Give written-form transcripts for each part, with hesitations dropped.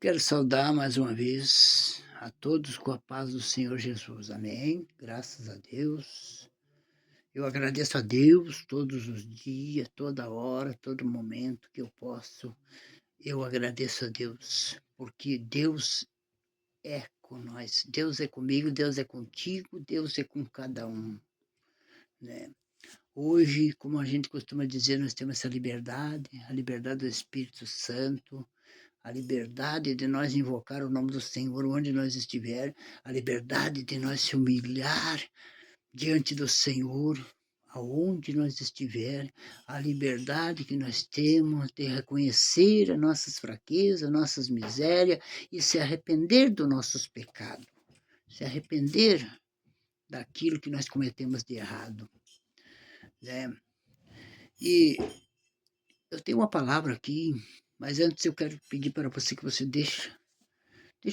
Quero saudar mais uma vez a todos com a paz do Senhor Jesus. Amém. Graças a Deus. Eu agradeço a Deus todos os dias, toda hora, todo momento que eu posso. Eu agradeço a Deus, porque Deus é com nós. Deus é comigo, Deus é contigo, Deus é com cada um, né? Hoje, como a gente costuma dizer, nós temos essa liberdade, a liberdade do Espírito Santo, a liberdade de nós invocar o nome do Senhor onde nós estiver, a liberdade de nós se humilhar diante do Senhor, aonde nós estiver, a liberdade que nós temos de reconhecer as nossas fraquezas, nossas misérias e se arrepender dos nossos pecados, se arrepender daquilo que nós cometemos de errado, né? E eu tenho uma palavra aqui, mas antes eu quero pedir para você que você deixe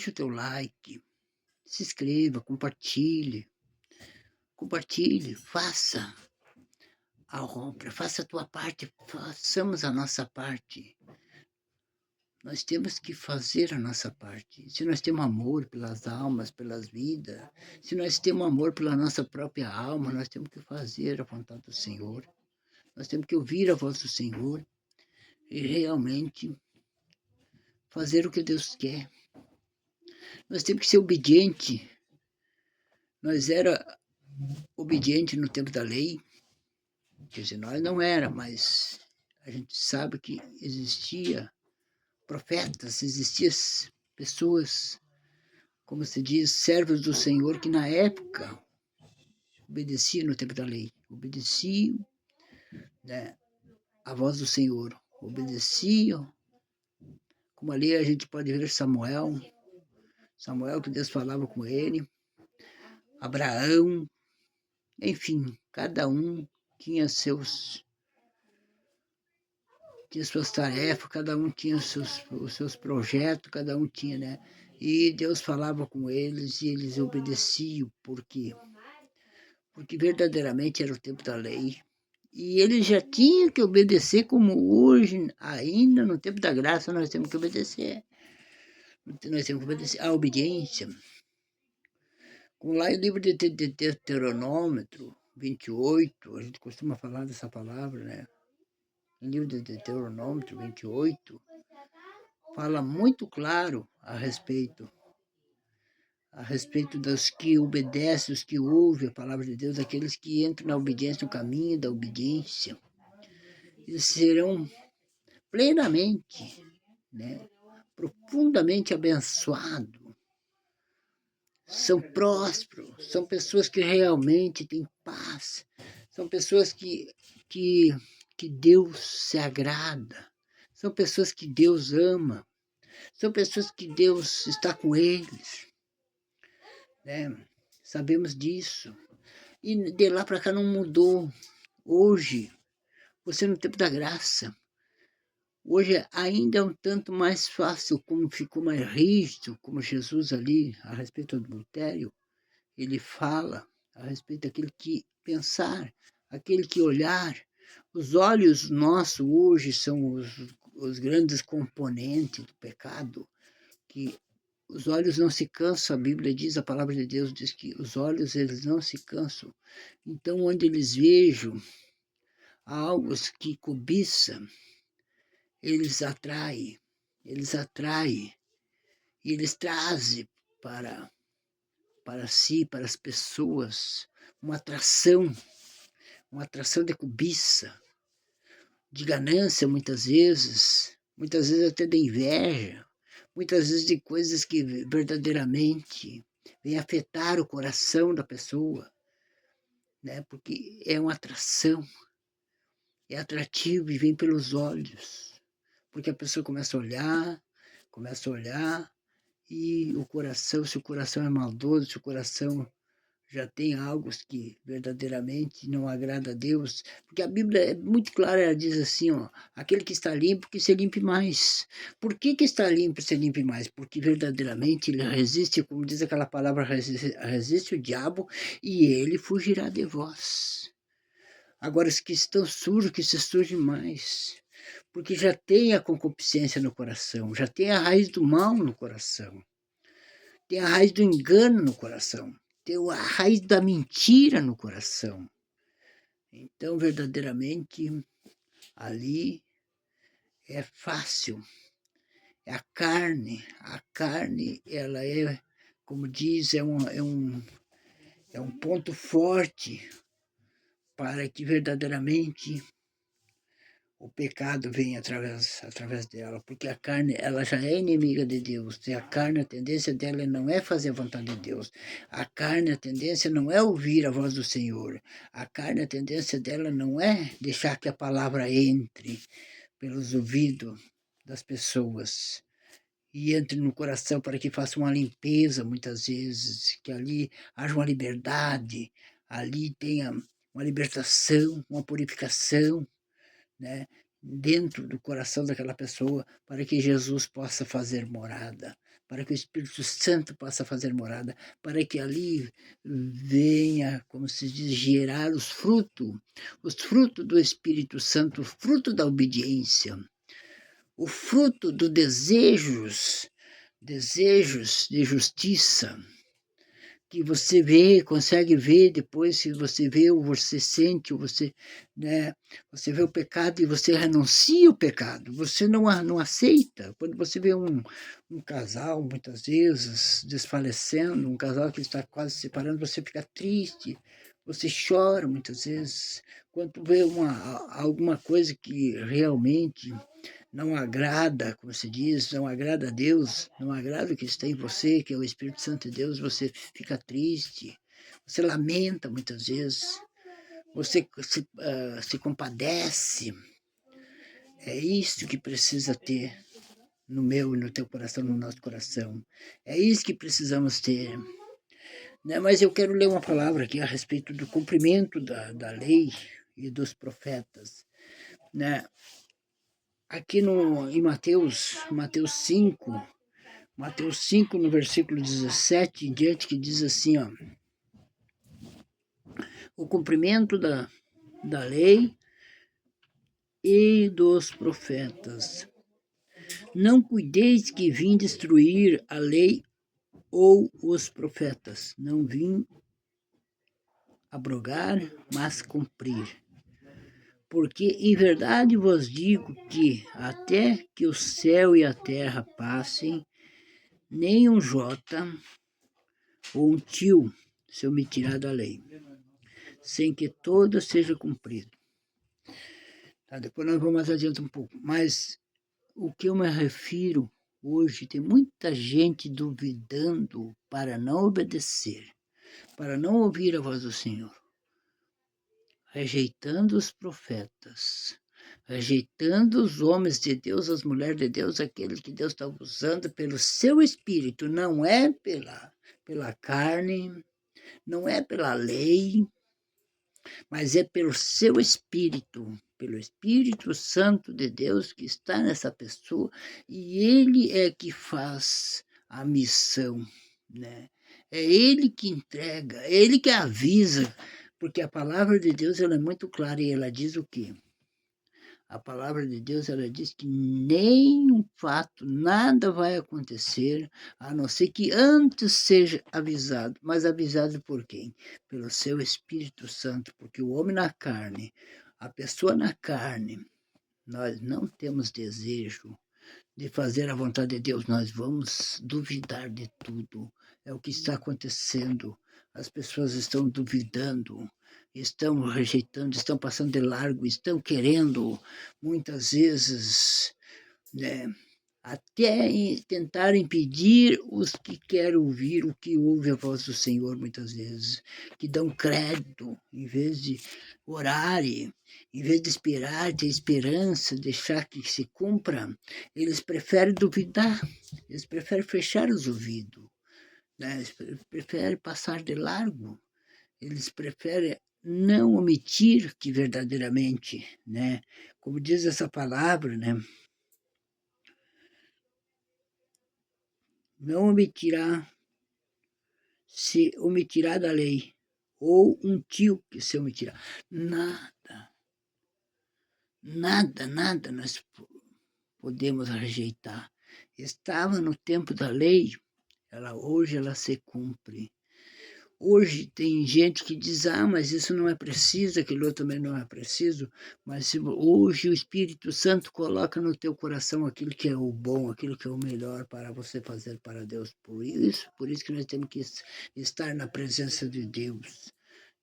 o teu like, se inscreva, compartilhe, faça a obra, faça a tua parte, façamos a nossa parte. Nós temos que fazer a nossa parte. Se nós temos amor pelas almas, pelas vidas, se nós temos amor pela nossa própria alma, nós temos que fazer a vontade do Senhor. Nós temos que ouvir a voz do Senhor e realmente fazer o que Deus quer. Nós temos que ser obedientes. Nós era obediente no tempo da lei, quer dizer, nós não era, mas a gente sabe que existia profetas, existiam pessoas, como se diz, servos do Senhor, que na época obedeciam no tempo da lei, obedeciam, né, a voz do Senhor, obedeciam, como ali a gente pode ver Samuel que Deus falava com ele, Abraão, enfim, cada um tinha suas tarefas, cada um tinha os seus projetos, cada um tinha, né? E Deus falava com eles e eles obedeciam. Por quê? Porque verdadeiramente era o tempo da lei. E eles já tinham que obedecer como hoje, ainda no tempo da graça, nós temos que obedecer. Nós temos que obedecer a obediência. Como lá no livro de Deuteronômio 28, a gente costuma falar dessa palavra, né? No livro de Deuteronômio 28, fala muito claro a respeito dos que obedecem, os que ouvem a palavra de Deus, aqueles que entram na obediência, no caminho da obediência, eles serão plenamente, né, profundamente abençoados, são prósperos, são pessoas que realmente têm paz, são pessoas que Deus se agrada, são pessoas que Deus ama, são pessoas que Deus está com eles, né? Sabemos disso. E de lá para cá não mudou. Hoje, você no tempo da graça, hoje ainda é um tanto mais fácil, como ficou mais rígido, como Jesus ali, a respeito do adultério, ele fala a respeito daquele que pensar, aquele que olhar. Os olhos nossos hoje são os grandes componentes do pecado, que os olhos não se cansam, a Bíblia diz, a palavra de Deus diz que os olhos eles não se cansam. Então, onde eles vejam algo que cobiça, eles atraem, e eles trazem para si, para as pessoas, uma atração de cobiça, de ganância muitas vezes até de inveja, muitas vezes de coisas que verdadeiramente vêm afetar o coração da pessoa, né? Porque é uma atração, é atrativo e vem pelos olhos, porque a pessoa começa a olhar e o coração, se o coração é maldoso, se o coração já tem algo que verdadeiramente não agrada a Deus, porque a Bíblia é muito clara, ela diz assim, ó, aquele que está limpo, que se limpe mais. Por que está limpo, se limpe mais? Porque verdadeiramente ele resiste, como diz aquela palavra, resiste o diabo e ele fugirá de vós. Agora, os que estão sujos, que se sujem mais. porque já tem a concupiscência no coração, já tem a raiz do mal no coração, tem a raiz do engano no coração, tem a raiz da mentira no coração. Então, verdadeiramente, ali é fácil. É a carne, ela é, como diz, é um ponto forte para que verdadeiramente o pecado venha através dela, porque a carne, ela já é inimiga de Deus, e a carne, a tendência dela não é fazer a vontade de Deus, a carne, a tendência não é ouvir a voz do Senhor, a carne, a tendência dela não é deixar que a palavra entre pelos ouvidos das pessoas, e entre no coração para que faça uma limpeza, muitas vezes, que ali haja uma liberdade, ali tenha uma libertação, uma purificação, né, dentro do coração daquela pessoa, para que Jesus possa fazer morada, para que o Espírito Santo possa fazer morada, para que ali venha, como se diz, gerar os frutos do Espírito Santo, o fruto da obediência, o fruto dos desejos de justiça, que você vê, consegue ver depois, se você vê ou você sente, ou você, né, você vê o pecado e você renuncia o pecado, você não aceita. Quando você vê um casal, muitas vezes, desfalecendo, um casal que está quase se separando, você fica triste, você chora muitas vezes. Quando vê alguma coisa que realmente não agrada, como se diz, não agrada a Deus, não agrada o que está em você, que é o Espírito Santo de Deus, você fica triste, você lamenta muitas vezes, você se compadece. É isso que precisa ter no meu e no teu coração, no nosso coração. É isso que precisamos ter. Né? Mas eu quero ler uma palavra aqui a respeito do cumprimento da lei e dos profetas. Né? Aqui em Mateus 5, no versículo 17 em diante, que diz assim, ó, o cumprimento da lei e dos profetas. Não cuideis que vim destruir a lei ou os profetas. Não vim abrogar, mas cumprir. Porque em verdade vos digo que até que o céu e a terra passem, nem um jota ou um tio se omitirá da lei, sem que toda seja cumprida. Tá, depois nós vamos mais adiante um pouco. Mas o que eu me refiro hoje, tem muita gente duvidando para não obedecer, para não ouvir a voz do Senhor, rejeitando os profetas, rejeitando os homens de Deus, as mulheres de Deus, aqueles que Deus está usando pelo seu Espírito, não é pela carne, não é pela lei, mas é pelo seu Espírito, pelo Espírito Santo de Deus que está nessa pessoa, e ele é que faz a missão, né? É ele que entrega, é ele que avisa, porque a palavra de Deus ela é muito clara e ela diz o quê? A palavra de Deus, ela diz que nenhum fato, nada vai acontecer, a não ser que antes seja avisado. Mas avisado por quem? Pelo seu Espírito Santo, porque o homem na carne, a pessoa na carne, nós não temos desejo de fazer a vontade de Deus, nós vamos duvidar de tudo. É o que está acontecendo. As pessoas estão duvidando, estão rejeitando, estão passando de largo, estão querendo, muitas vezes, né, até tentar impedir os que querem ouvir o que ouve a voz do Senhor, muitas vezes, que dão crédito, em vez de orarem, em vez de esperar, ter esperança, deixar que se cumpra, eles preferem duvidar, eles preferem fechar os ouvidos, né? Eles preferem passar de largo, eles preferem não omitir que verdadeiramente, né? Como diz essa palavra, né? Não se omitirá da lei, ou um tio que se omitirá. Nada. Nada nós podemos rejeitar. Estava no tempo da lei, hoje ela se cumpre. Hoje tem gente que diz, mas isso não é preciso, aquilo outro também não é preciso, mas hoje o Espírito Santo coloca no teu coração aquilo que é o bom, aquilo que é o melhor para você fazer para Deus. Por isso que nós temos que estar na presença de Deus,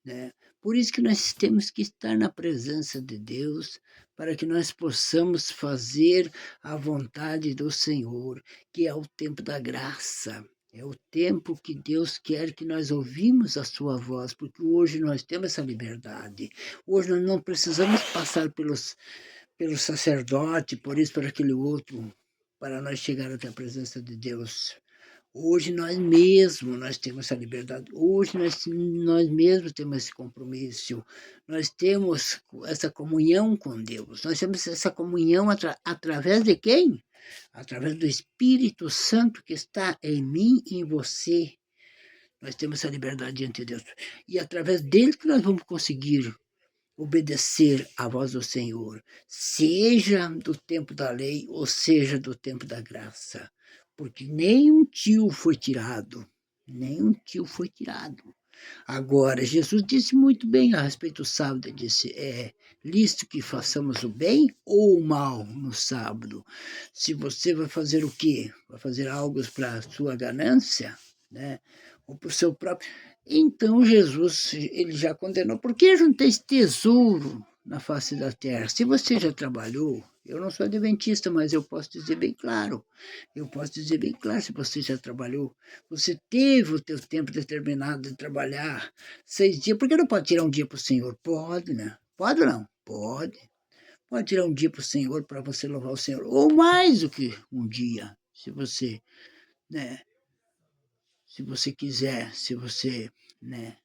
né? Por isso que nós temos que estar na presença de Deus, para que nós possamos fazer a vontade do Senhor, que é o tempo da graça. É o tempo que Deus quer que nós ouvimos a sua voz, porque hoje nós temos essa liberdade. Hoje nós não precisamos passar pelo sacerdote, por isso, por aquele outro, para nós chegar até a presença de Deus. Hoje nós temos essa liberdade. Hoje nós mesmos temos esse compromisso. Nós temos essa comunhão com Deus. Nós temos essa comunhão através de quem? Através do Espírito Santo que está em mim e em você. Nós temos essa liberdade diante de Deus. E através dele que nós vamos conseguir obedecer à voz do Senhor, seja do tempo da lei ou seja do tempo da graça, porque nenhum tio foi tirado, nenhum tio foi tirado. Agora, Jesus disse muito bem a respeito do sábado, ele disse, lícito que façamos o bem ou o mal no sábado. Se você vai fazer o quê? Vai fazer algo para a sua ganância, né? Ou para o seu próprio... Então, Jesus, ele já condenou. Por que junteis tesouro na face da terra? Se você já trabalhou, eu não sou adventista, mas eu posso dizer bem claro. Se você já trabalhou, você teve o teu tempo determinado de trabalhar 6 dias. Por que não pode tirar um dia para o Senhor? Pode, né? Pode ou não? Pode. Pode tirar um dia para o Senhor, para você louvar o Senhor. Ou mais do que um dia, se você, né? Se você quiser, se você, né?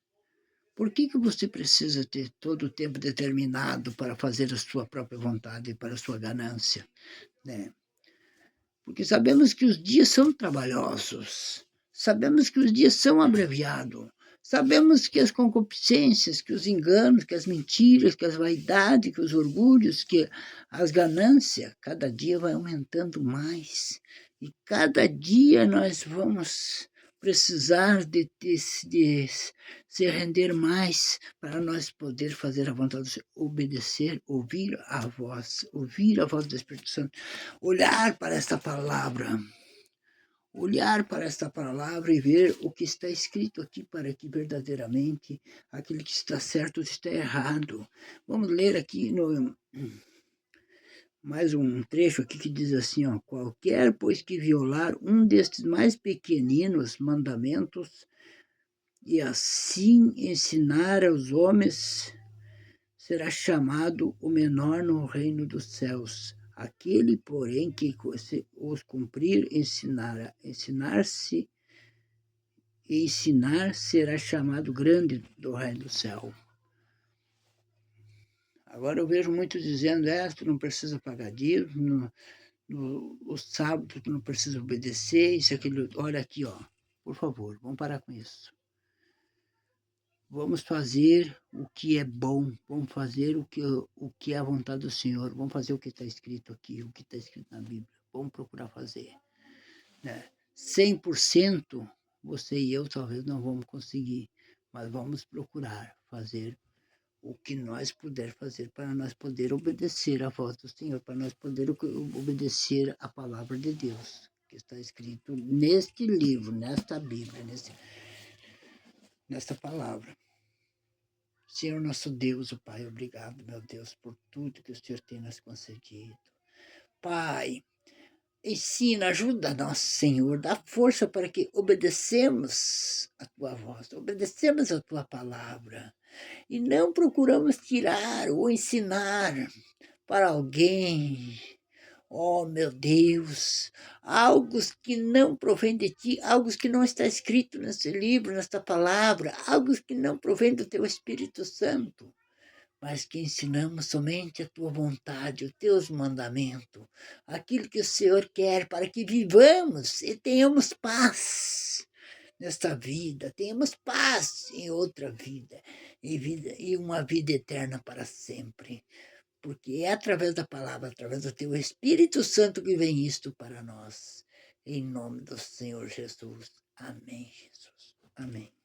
Por que você precisa ter todo o tempo determinado para fazer a sua própria vontade, para a sua ganância, né? Porque sabemos que os dias são trabalhosos, sabemos que os dias são abreviados, sabemos que as concupiscências, que os enganos, que as mentiras, que as vaidades, que os orgulhos, que as ganâncias, cada dia vai aumentando mais. E cada dia nós vamos precisar de se render mais para nós poder fazer a vontade do Senhor, obedecer, ouvir a voz do Espírito Santo, olhar para esta palavra e ver o que está escrito aqui, para que verdadeiramente aquilo que está certo está errado. Vamos ler aqui mais um trecho aqui que diz assim, qualquer, pois, que violar um destes mais pequeninos mandamentos e assim ensinar aos homens, será chamado o menor no reino dos céus. Aquele, porém, que os cumprir, ensinar será chamado grande do reino do céu. Agora eu vejo muitos dizendo, tu não precisa pagar dízimo, o sábado tu não precisa obedecer, isso, aquilo. Olha aqui, por favor, vamos parar com isso. Vamos fazer o que é bom, vamos fazer o que é a vontade do Senhor, vamos fazer o que está escrito aqui, o que está escrito na Bíblia, vamos procurar fazer, né? 100% você e eu talvez não vamos conseguir, mas vamos procurar fazer o que nós puder fazer para nós poder obedecer à voz do Senhor, para nós poder obedecer a palavra de Deus, que está escrito neste livro, nesta Bíblia, nesta palavra. Senhor nosso Deus, o Pai, obrigado, meu Deus, por tudo que o Senhor tem nos concedido. Pai, ensina, ajuda-nos, Senhor, dá força para que obedecemos a Tua voz, obedecemos a Tua palavra e não procuramos tirar ou ensinar para alguém, meu Deus, algo que não provém de Ti, algo que não está escrito nesse livro, nesta palavra, algo que não provém do Teu Espírito Santo, mas que ensinamos somente a Tua vontade, os Teus mandamentos, aquilo que o Senhor quer para que vivamos e tenhamos paz nesta vida, tenhamos paz em outra vida, e uma vida eterna para sempre. porque é através da palavra, através do teu Espírito Santo que vem isto para nós. Em nome do Senhor Jesus. Amém, Jesus. Amém.